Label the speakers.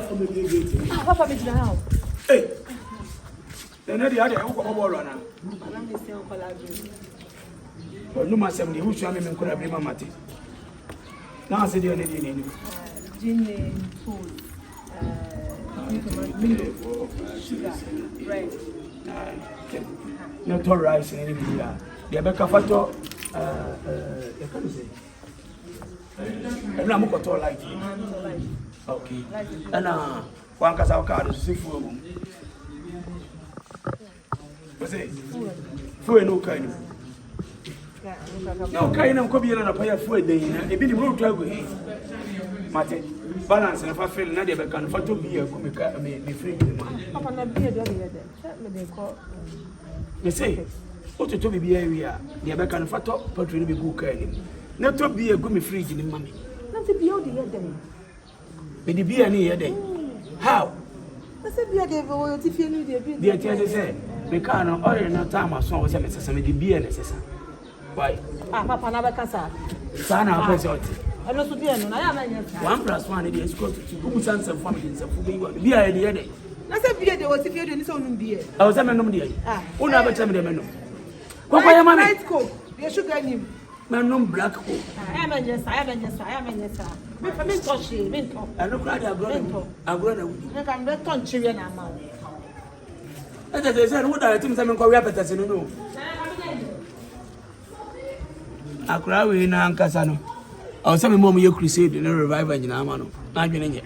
Speaker 1: from the gate.
Speaker 2: Papa, me now.
Speaker 1: Hey, then the other, I'm going to go on. But no matter who show me, I'm going to be my mate. Now I said, you're not in
Speaker 2: Gin, food, sugar, bread.
Speaker 1: No to rice and anything. The Becca Fato, you can say. And I'm going to like it. Okay. And one cast our card is seafood. What's it? Food no kind. No kind of copy and a pair for a day. A bit of road travel. Mate, balance and if I feel not ever can for to be a comic, me free.
Speaker 2: Papa, not be a day.
Speaker 1: You say, what to be area, the American photo, but really be good. Not to be a gummy fridge in mommy.
Speaker 2: Not to be all the other.
Speaker 1: May the be any other day. How?
Speaker 2: I said, be a day for if you need a bit.
Speaker 1: The attorney said, we can't oil no time or so was a necessary to be a necessary. Why?
Speaker 2: Papa, never casa.
Speaker 1: Sana, present.
Speaker 2: I know to be an
Speaker 1: 1+1 is equal to who sends some families of be a day.
Speaker 2: I said, be a day was if you didn't own beer.
Speaker 1: I was a man of the day. Who never tell me the menu?
Speaker 2: What are my night coat? You should get him.
Speaker 1: Man, black coat.
Speaker 2: I am a yes, I am a yes, I am a yes. Me touchy, me talk.
Speaker 1: I look like I've grown.
Speaker 2: Make a better on children amount.
Speaker 1: As I said, what I think I'm going to say, no. I cry in Ancasano. I was some moment you crusade in a revival in Amano. I'm getting it.